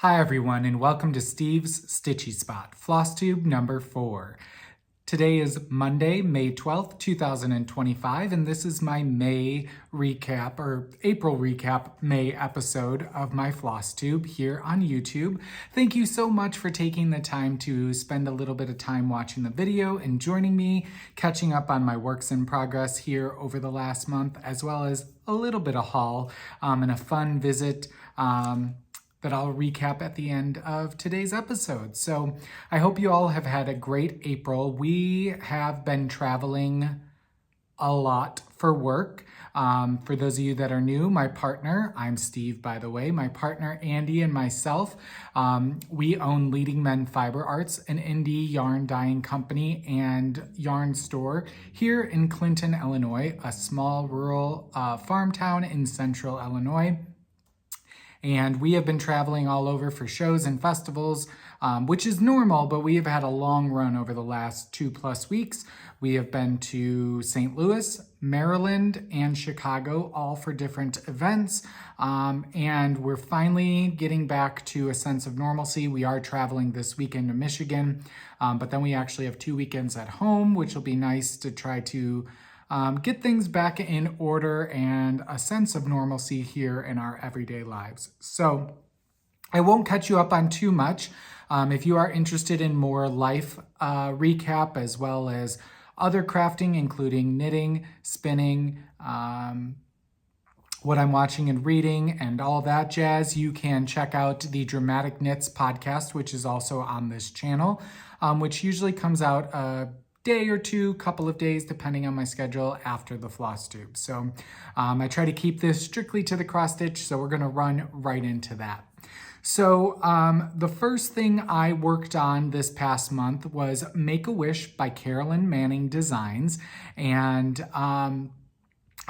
Hi everyone, and welcome to Steve's Stitchy Spot, Flosstube number 4. Today is Monday, May 12th, 2025, and this is my May recap, or April recap, May episode of my Flosstube here on YouTube. Thank you so much for taking the time to spend a little bit of time watching the video and joining me, catching up on my works in progress here over the last month, as well as a little bit of haul and a fun visit that I'll recap at the end of today's episode. So I hope you all have had a great April. We have been traveling a lot for work. For those of you that are new, my partner, I'm Steve, by the way, my partner Andy and myself, we own Leading Men Fiber Arts, an indie yarn dyeing company and yarn store here in Clinton, Illinois, a small rural farm town in central Illinois. And we have been traveling all over for shows and festivals, which is normal, but we have had a long run over the last 2+ weeks. We have been to St. Louis, Maryland, and Chicago, all for different events. And we're finally getting back to a sense of normalcy. We are traveling this weekend to Michigan, but then we actually have 2 weekends at home, which will be nice to try to get things back in order and a sense of normalcy here in our everyday lives. So I won't catch you up on too much. If you are interested in more life recap as well as other crafting, including knitting, spinning, what I'm watching and reading and all that jazz, you can check out the Dramatic Knits podcast, which is also on this channel, which usually comes out a day or two, couple of days, depending on my schedule after the Flosstube. So I try to keep this strictly to the cross stitch, so we're gonna run right into that. So the first thing I worked on this past month was Make-A-Wish by Carolyn Manning Designs. And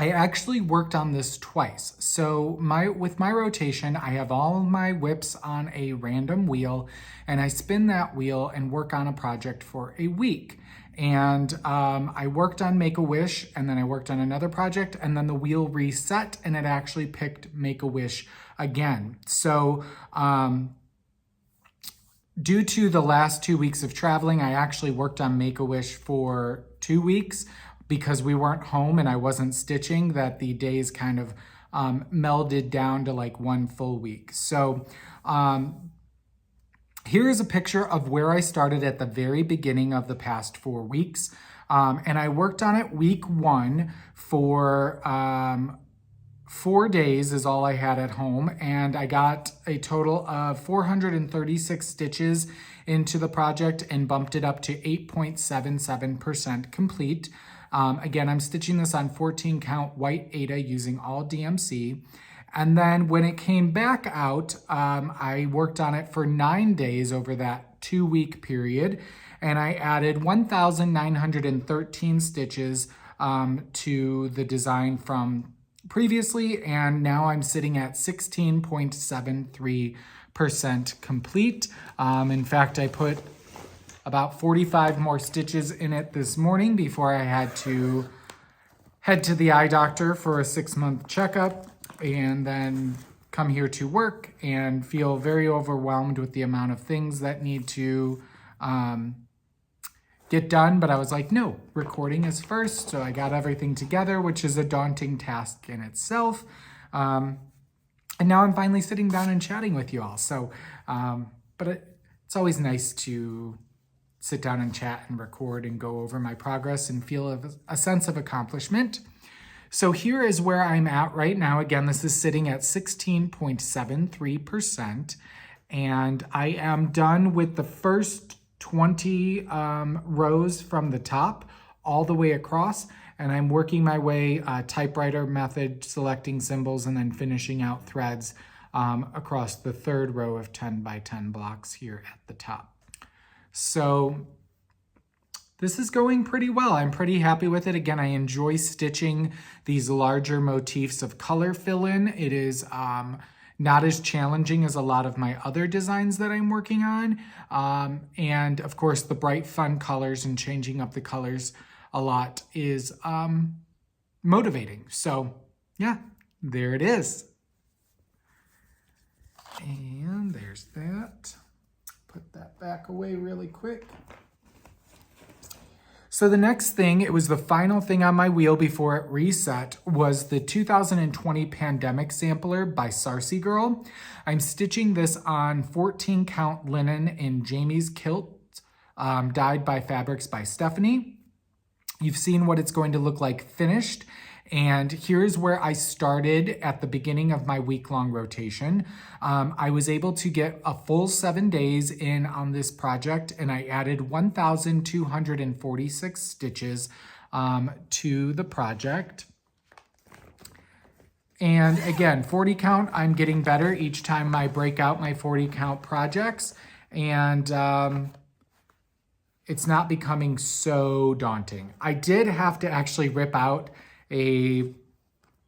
I actually worked on this twice. So with my rotation, I have all my whips on a random wheel, and I spin that wheel and work on a project for a week. And I worked on Make-A-Wish, and then I worked on another project, and then the wheel reset, and it actually picked Make-A-Wish again. So due to the last 2 weeks of traveling, I actually worked on Make-A-Wish for 2 weeks because we weren't home and I wasn't stitching, that the days kind of melded down to like one full week. So here is a picture of where I started at the very beginning of the past 4 weeks. And I worked on it week 1 for 4 days is all I had at home. And I got a total of 436 stitches into the project and bumped it up to 8.77% complete. Again, I'm stitching this on 14 count white Aida using all DMC. And then when it came back out, I worked on it for 9 days over that 2-week period. And I added 1,913 stitches to the design from previously. And now I'm sitting at 16.73% complete. In fact, I put about 45 more stitches in it this morning before I had to head to the eye doctor for a 6-month checkup, and then come here to work and feel very overwhelmed with the amount of things that need to get done. But I was like, no, recording is first. So I got everything together, which is a daunting task in itself. And now I'm finally sitting down and chatting with you all. So, but it's always nice to sit down and chat and record and go over my progress and feel a sense of accomplishment. So here is where I'm at right now. Again, this is sitting at 16.73%. And I am done with the first 20 rows from the top all the way across. And I'm working my way typewriter method, selecting symbols, and then finishing out threads across the 3rd row of 10 by 10 blocks here at the top. So this is going pretty well. I'm pretty happy with it. Again, I enjoy stitching these larger motifs of color fill-in. It is not as challenging as a lot of my other designs that I'm working on. And of course, the bright, fun colors and changing up the colors a lot is motivating. So yeah, there it is. And there's there's that. Put that back away really quick. So the next thing, it was the final thing on my wheel before it reset, was the 2020 Pandemic Sampler by Sarcygurl. I'm stitching this on 14 count linen in Jamie's Kilt, dyed by Fabrics by Stephanie. You've seen what it's going to look like finished. And here's where I started at the beginning of my week-long rotation. I was able to get a full 7 days in on this project, and I added 1,246 stitches to the project. And again, 40 count, I'm getting better each time I break out my 40 count projects. And it's not becoming so daunting. I did have to actually rip out a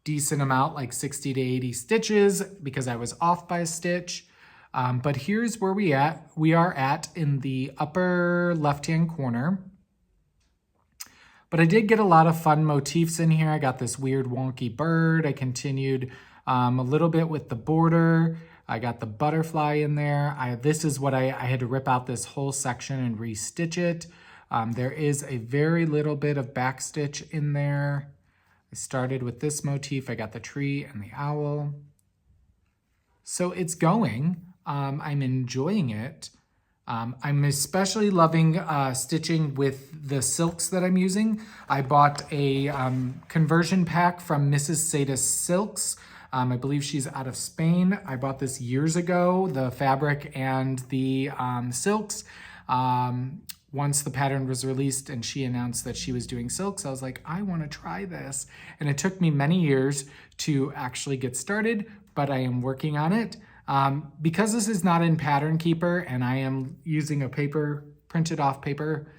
decent amount, like 60 to 80 stitches, because I was off by a stitch. But here's where we are at in the upper left-hand corner. But I did get a lot of fun motifs in here. I got this weird wonky bird. I continued a little bit with the border. I got the butterfly in there. This is what I had to rip out this whole section and re-stitch it. There is a very little bit of backstitch in there. I started with this motif. I got the tree and the owl. So it's going. I'm enjoying it. I'm especially loving stitching with the silks that I'm using. I bought a conversion pack from Mrs. Sada's Silks. I believe she's out of Spain. I bought this years ago, the fabric and the silks. Once the pattern was released and she announced that she was doing silks, I was like, I want to try this. And it took me many years to actually get started, but I am working on it. Because this is not in Pattern Keeper and I am using a paper, printed off paper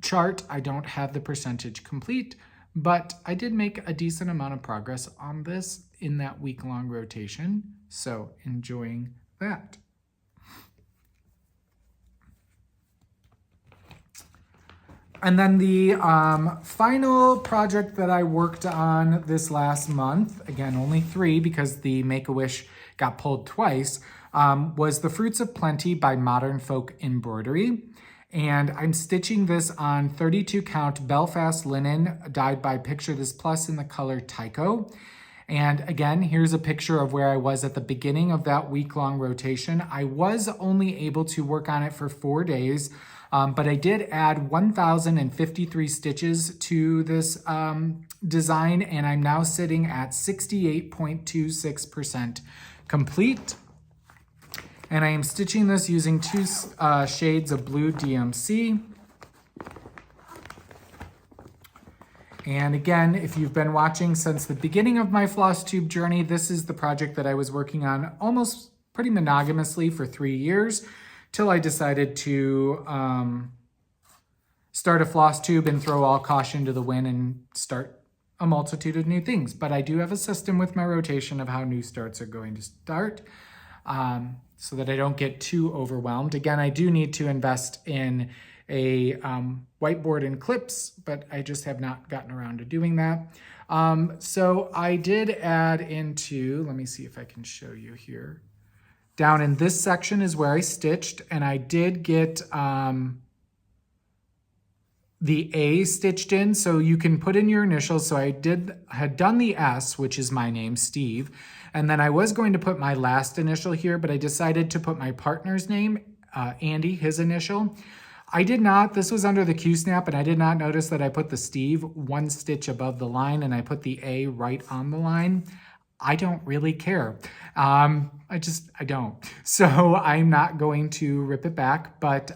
chart, I don't have the percentage complete, but I did make a decent amount of progress on this in that week-long rotation. So enjoying that. And then the final project that I worked on this last month, again, only 3 because the Make-A-Wish got pulled twice, was the Fruits of Plenty by Modern Folk Embroidery. And I'm stitching this on 32 count Belfast linen dyed by Picture This Plus in the color Tycho. And again, here's a picture of where I was at the beginning of that week-long rotation. I was only able to work on it for 4 days, but I did add 1,053 stitches to this design, and I'm now sitting at 68.26% complete. And I am stitching this using 2 shades of blue DMC. And again, if you've been watching since the beginning of my Flosstube journey, this is the project that I was working on almost pretty monogamously for 3 years, till I decided to start a Flosstube and throw all caution to the wind and start a multitude of new things. But I do have a system with my rotation of how new starts are going to start, so that I don't get too overwhelmed. Again, I do need to invest in a whiteboard and clips, but I just have not gotten around to doing that. So I did add into, let me see if I can show you here. Down in this section is where I stitched, and I did get the A stitched in, so you can put in your initials. So I had done the S, which is my name, Steve, and then I was going to put my last initial here, but I decided to put my partner's name, Andy, his initial. I did not, this was under the Q-snap, and I did not notice that I put the Steve 1 stitch above the line, and I put the A right on the line. I don't really care. I don't. So I'm not going to rip it back, but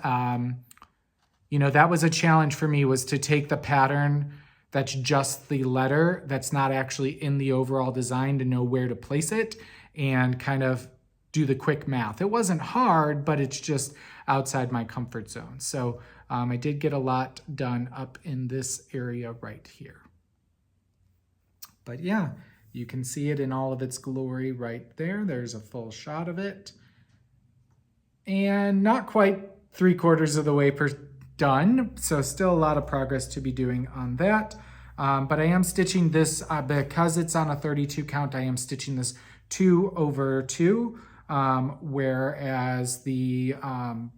you know, that was a challenge for me, was to take the pattern that's just the letter that's not actually in the overall design to know where to place it and kind of do the quick math. It wasn't hard, but it's just outside my comfort zone. So I did get a lot done up in this area right here. But yeah, you can see it in all of its glory right there. There's a full shot of it. And not quite 3/4 of the way done, so still a lot of progress to be doing on that. But I am stitching this, because it's on a 32 count, I am stitching this 2 over 2. whereas the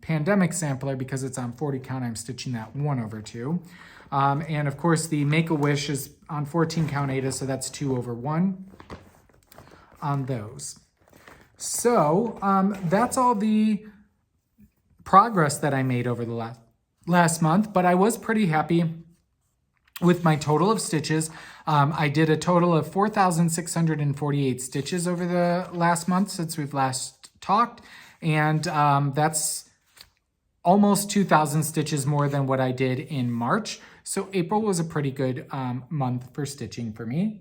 pandemic sampler, because it's on 40 count, I'm stitching that 1/2. And of course the Make-A-Wish is on 14 count Aida, so that's 2/1 on those. So that's all the progress that I made over the last month, but I was pretty happy with my total of stitches. I did a total of 4,648 stitches over the last month since we've last talked, and that's almost 2,000 stitches more than what I did in March. So April was a pretty good month for stitching for me.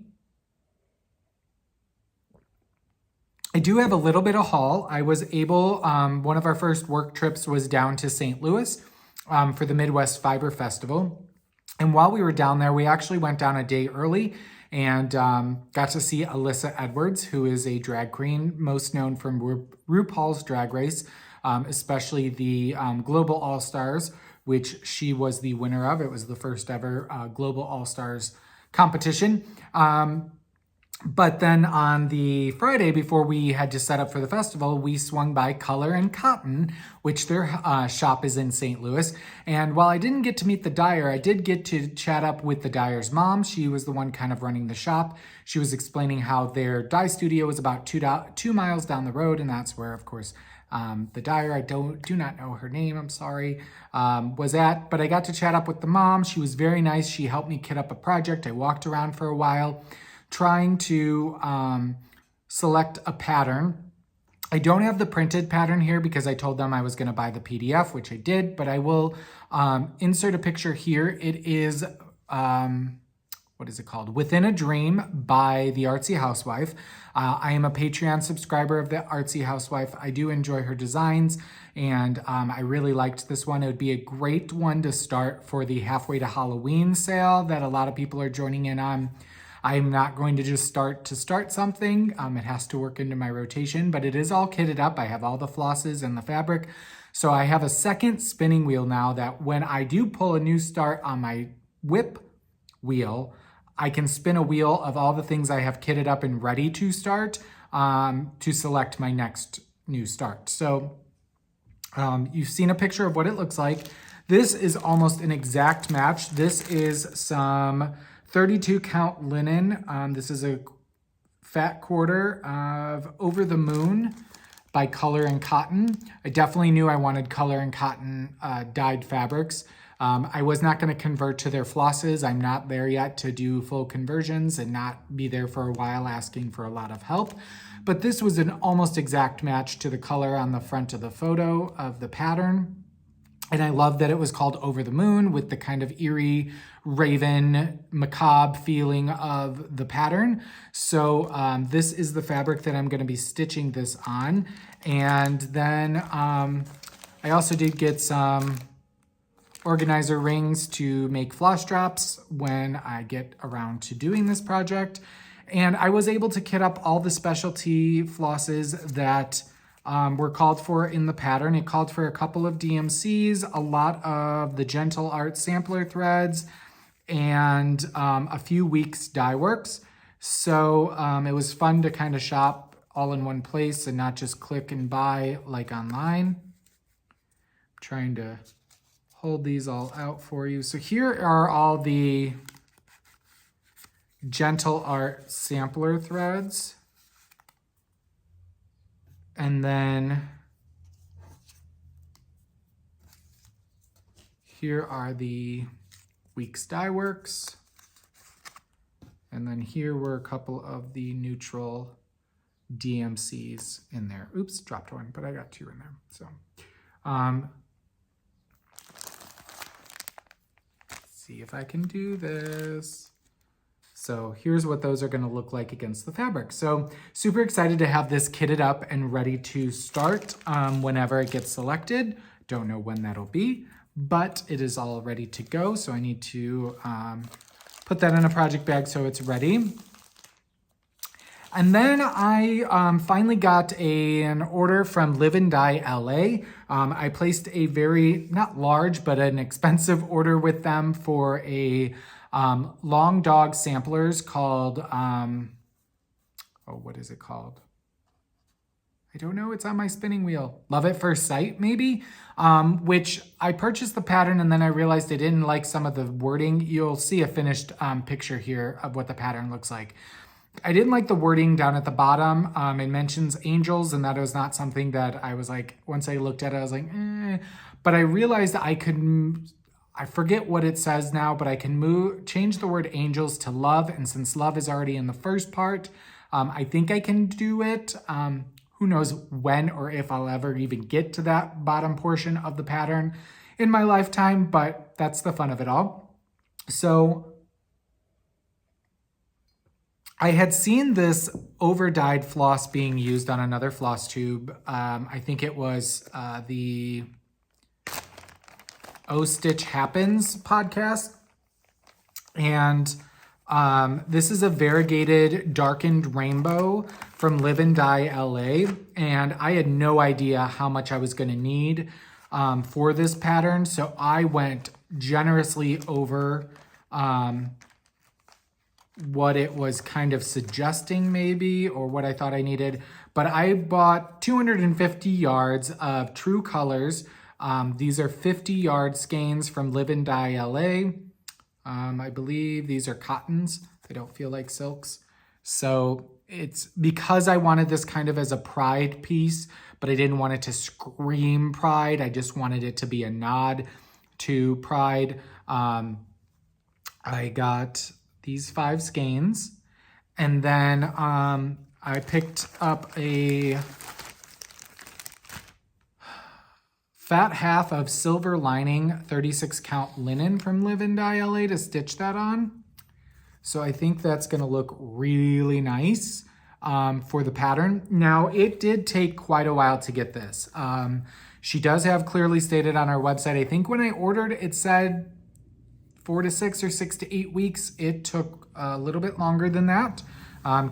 I do have a little bit of haul. I was able, one of our first work trips was down to St. Louis for the Midwest Fiber Festival. And while we were down there, we actually went down a day early and got to see Alyssa Edwards, who is a drag queen, most known from RuPaul's Drag Race, especially the Global All-Stars, which she was the winner of. It was the first ever Global All-Stars competition. But then on the Friday before we had to set up for the festival, we swung by Color and Cotton, which their shop is in St. Louis. And while I didn't get to meet the dyer, I did get to chat up with the dyer's mom. She was the one kind of running the shop. She was explaining how their dye studio was about 2 miles down the road, and that's where, of course, the dyer, I do not know her name, I'm sorry, was at. But I got to chat up with the mom. She was very nice. She helped me kit up a project. I walked around for a while, trying to select a pattern. I don't have the printed pattern here because I told them I was going to buy the PDF, which I did, but I will insert a picture here. It is, what is it called? Within a Dream by the Artsy Housewife. I am a Patreon subscriber of the Artsy Housewife. I do enjoy her designs, and I really liked this one. It would be a great one to start for the Halfway to Halloween sale that a lot of people are joining in on. I'm not going to just start something. It has to work into my rotation, but it is all kitted up. I have all the flosses and the fabric. So I have a second spinning wheel now that when I do pull a new start on my whip wheel, I can spin a wheel of all the things I have kitted up and ready to start to select my next new start. So you've seen a picture of what it looks like. This is almost an exact match. This is some 32 count linen. This is a fat quarter of Over the Moon by Color and Cotton. I definitely knew I wanted Color and Cotton dyed fabrics. I was not going to convert to their flosses. I'm not there yet to do full conversions and not be there for a while asking for a lot of help. But this was an almost exact match to the color on the front of the photo of the pattern. And I love that it was called Over the Moon with the kind of eerie, raven, macabre feeling of the pattern. So this is the fabric that I'm going to be stitching this on. And then I also did get some organizer rings to make floss drops when I get around to doing this project. And I was able to kit up all the specialty flosses that were called for in the pattern. It called for a couple of DMCs, a lot of the Gentle Art sampler threads, and a few weeks dye works. So it was fun to kind of shop all in one place and not just click and buy like online. I'm trying to hold these all out for you. So here are all the Gentle Art sampler threads. And then here are the Weeks Dye Works. And then here were a couple of the neutral DMCs in there. Oops, dropped one, but I got two in there. So, let's see if I can do this. So here's what those are going to look like against the fabric. So super excited to have this kitted up and ready to start whenever it gets selected. Don't know when that'll be, but it is all ready to go. So I need to put that in a project bag so it's ready. And then I finally got an order from Live and Dye LA. I placed a very, not large, but an expensive order with them for a long dog samplers called, what is it called? don't know, it's on my spinning wheel. Love at First Sight, maybe, which I purchased the pattern and then I realized I didn't like some of the wording. You'll see a finished picture here of what the pattern looks like. I didn't like the wording down at the bottom. It mentions angels, and that was not something that I was like, once I looked at it, I was like, eh. But I realized I could, I forget what it says now, but I can change the word angels to love. And since love is already in the first part, I think I can do it. Who knows when or if I'll ever even get to that bottom portion of the pattern in my lifetime, but that's the fun of it all. So I had seen this over-dyed floss being used on another Flosstube. I think it was the Oh Stitch Happens podcast. And this is a variegated darkened rainbow from Live and Die LA. And I had no idea how much I was going to need for this pattern. So I went generously over what it was kind of suggesting maybe, or what I thought I needed. But I bought 250 yards of true colors. These are 50-yard skeins from Live and Die LA. I believe these are cottons. They don't feel like silks. So it's because I wanted this kind of as a pride piece, but I didn't want it to scream pride. I just wanted it to be a nod to pride. I got these 5 skeins, and then I picked up a fat half of silver lining 36 count linen from Live and Die LA to stitch that on. So I think that's going to look really nice for the pattern. Now, it did take quite a while to get this. She does have clearly stated on our website, I think when I ordered, it said 4 to 6 or 6 to 8 weeks. It took a little bit longer than that,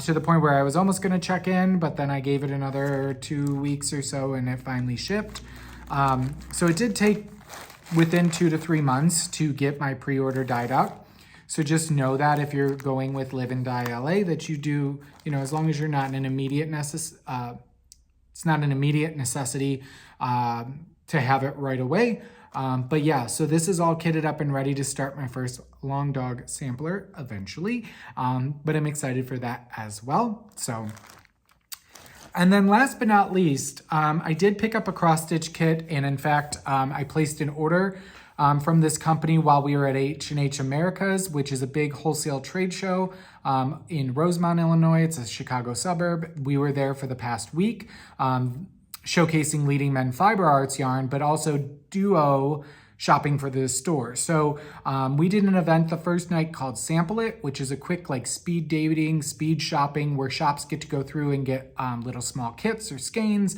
to the point where I was almost going to check in, but then I gave it another 2 weeks or so and it finally shipped. So it did take within 2 to 3 months to get my pre-order dyed out. So just know that if you're going with Live and Die LA, that you do, as long as you're not in an immediate it's not an immediate necessity to have it right away. But yeah, so this is all kitted up and ready to start my first long dog sampler eventually. But I'm excited for that as well. So, and then last but not least, I did pick up a cross stitch kit. And in fact, I placed an order from this company while we were at H&H Americas, which is a big wholesale trade show in Rosemont, Illinois. It's a Chicago suburb. We were there for the past week, showcasing leading men fiber arts yarn, but also duo shopping for the store. So we did an event the first night called Sample It, which is a quick speed dating, speed shopping, where shops get to go through and get little small kits or skeins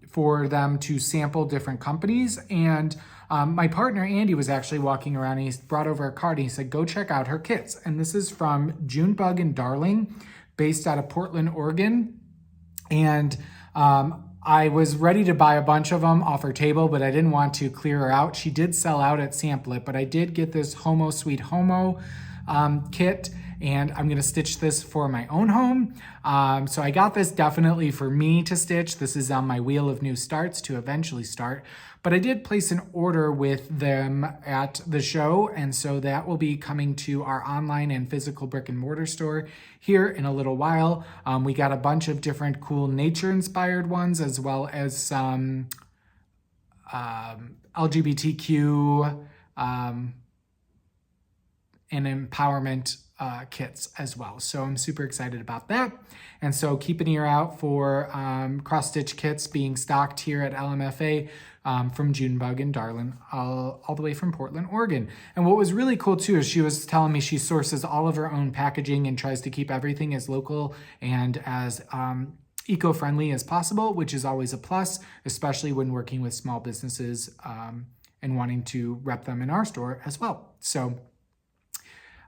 for them to sample different companies. And my partner, Andy, was actually walking around and he brought over a card and he said, go check out her kits. And this is from Junebug and Darlin, based out of Portland, Oregon. And I was ready to buy a bunch of them off her table, but I didn't want to clear her out. She did sell out at Sample It, but I did get this Homo Sweet Homo kit, and I'm going to stitch this for my own home. So I got this definitely for me to stitch. This is on my wheel of new starts to eventually start. But I did place an order with them at the show, and so that will be coming to our online and physical brick and mortar store here in a little while. We got a bunch of different cool nature-inspired ones, as well as some LGBTQ and empowerment kits as well. So I'm super excited about that. And so keep an ear out for cross-stitch kits being stocked here at LMFA from Junebug and Darlin, all the way from Portland, Oregon. And what was really cool too is she was telling me she sources all of her own packaging and tries to keep everything as local and as eco-friendly as possible, which is always a plus, especially when working with small businesses and wanting to rep them in our store as well. So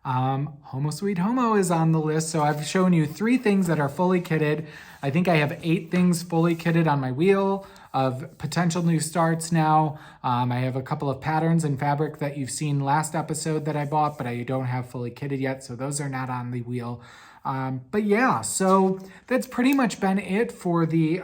Homo Sweet Homo is on the list. So I've shown you 3 things that are fully kitted. I think I have 8 things fully kitted on my wheel of potential new starts now. I have a couple of patterns and fabric that you've seen last episode that I bought, but I don't have fully kitted yet. So those are not on the wheel. But yeah, so that's pretty much been it for the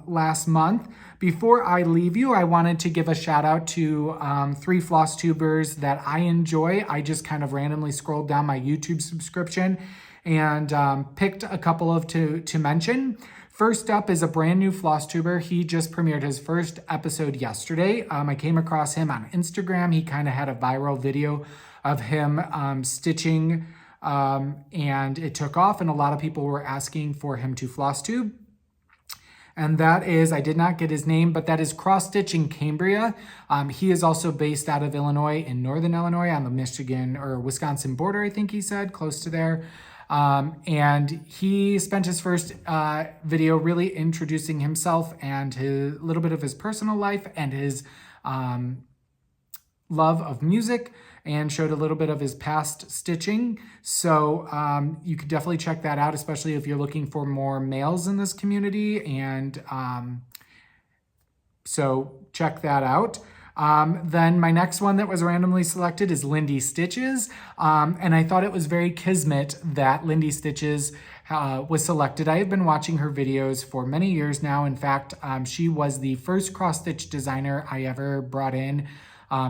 last month. Before I leave you, I wanted to give a shout out to 3 Flosstubers that I enjoy. I just kind of randomly scrolled down my YouTube subscription and picked a couple of to mention. First up is a brand new Flosstuber. He just premiered his first episode yesterday. I came across him on Instagram. He kind of had a viral video of him stitching, and it took off, and a lot of people were asking for him to Flosstube. And that is, I did not get his name, but that is Cross Stitch in Cambria. He is also based out of Illinois, in Northern Illinois, on the Michigan or Wisconsin border, I think he said, close to there. And he spent his first video really introducing himself and a little bit of his personal life and his love of music, and showed a little bit of his past stitching. So you could definitely check that out, especially if you're looking for more males in this community. And so check that out. Then my next one that was randomly selected is Lindy Stitches. And I thought it was very kismet that Lindy Stitches was selected. I have been watching her videos for many years now. In fact, she was the first cross-stitch designer I ever brought in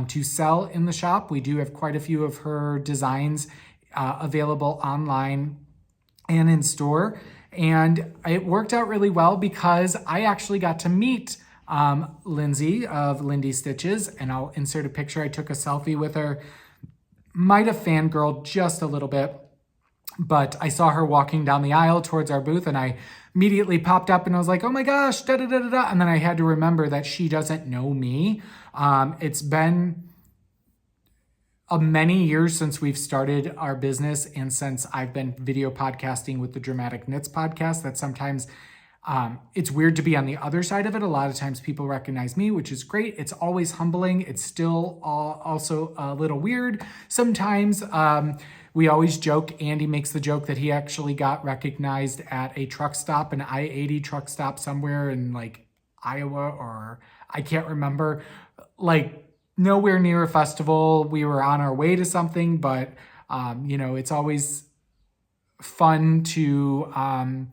to sell in the shop. We do have quite a few of her designs available online and in store. And it worked out really well because I actually got to meet Lindsay of Lindy Stitches, and I'll insert a picture. I took a selfie with her. Might have fangirled just a little bit, but I saw her walking down the aisle towards our booth, and I immediately popped up and I was like, oh my gosh, da da da da da. And then I had to remember that she doesn't know me. It's been many years since we've started our business, and since I've been video podcasting with the Dramatic Knits podcast, that sometimes it's weird to be on the other side of it. A lot of times people recognize me, which is great. It's always humbling. It's still also a little weird. Sometimes we always joke, Andy makes the joke that he actually got recognized at a truck stop, an I-80 truck stop somewhere in like Iowa, or I can't remember, like nowhere near a festival. We were on our way to something, but it's always fun to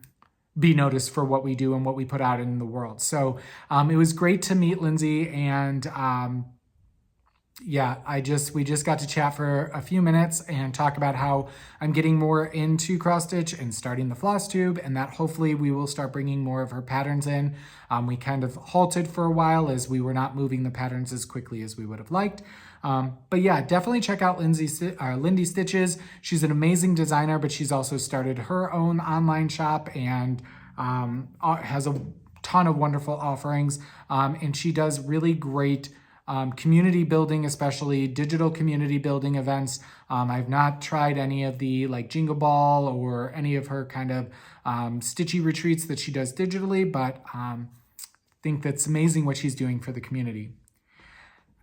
be noticed for what we do and what we put out in the world. So it was great to meet Lindsay, and we just got to chat for a few minutes and talk about how I'm getting more into cross stitch and starting the Flosstube, and that hopefully we will start bringing more of her patterns in. We kind of halted for a while as we were not moving the patterns as quickly as we would have liked. But yeah, definitely check out Lindy Stitches. She's an amazing designer, but she's also started her own online shop and has a ton of wonderful offerings. And she does really great community building, especially digital community building events. I've not tried any of the like Jingle Ball or any of her kind of Stitchy retreats that she does digitally, but think that's amazing what she's doing for the community.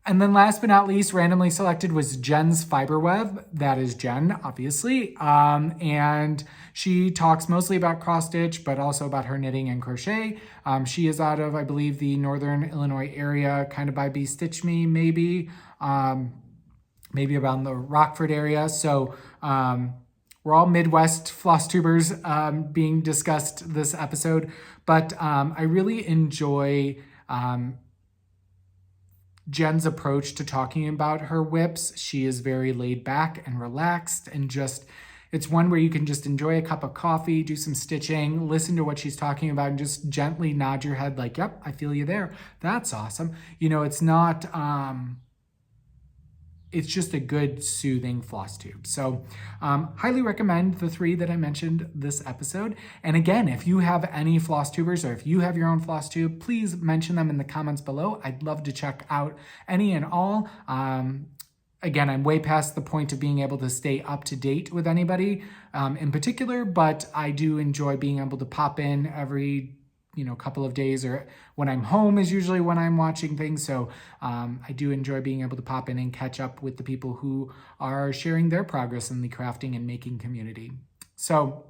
And then last but not least, randomly selected was Jen's Fiberweb. That is Jen, obviously. And she talks mostly about cross stitch, but also about her knitting and crochet. She is out of, I believe, the Northern Illinois area, kind of by Be Stitch Me, maybe around the Rockford area. So we're all Midwest Flosstubers being discussed this episode. But I really enjoy Jen's approach to talking about her whips. She is very laid back and relaxed, and it's one where you can just enjoy a cup of coffee, do some stitching, listen to what she's talking about, and just gently nod your head like, yep, I feel you there. That's awesome. It's not, it's just a good, soothing Flosstube. So highly recommend the 3 that I mentioned this episode. And again, if you have any Flosstubers or if you have your own Flosstube, please mention them in the comments below. I'd love to check out any and all. Again, I'm way past the point of being able to stay up to date with anybody in particular, but I do enjoy being able to pop in every couple of days, or when I'm home is usually when I'm watching things. So I do enjoy being able to pop in and catch up with the people who are sharing their progress in the crafting and making community. So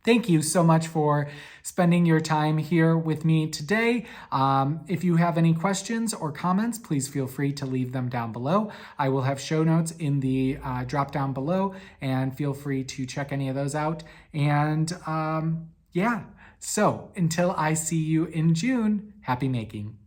Thank you so much for spending your time here with me today. If you have any questions or comments, please feel free to leave them down below. I will have show notes in the drop down below, and feel free to check any of those out. And yeah, so until I see you in June, happy making.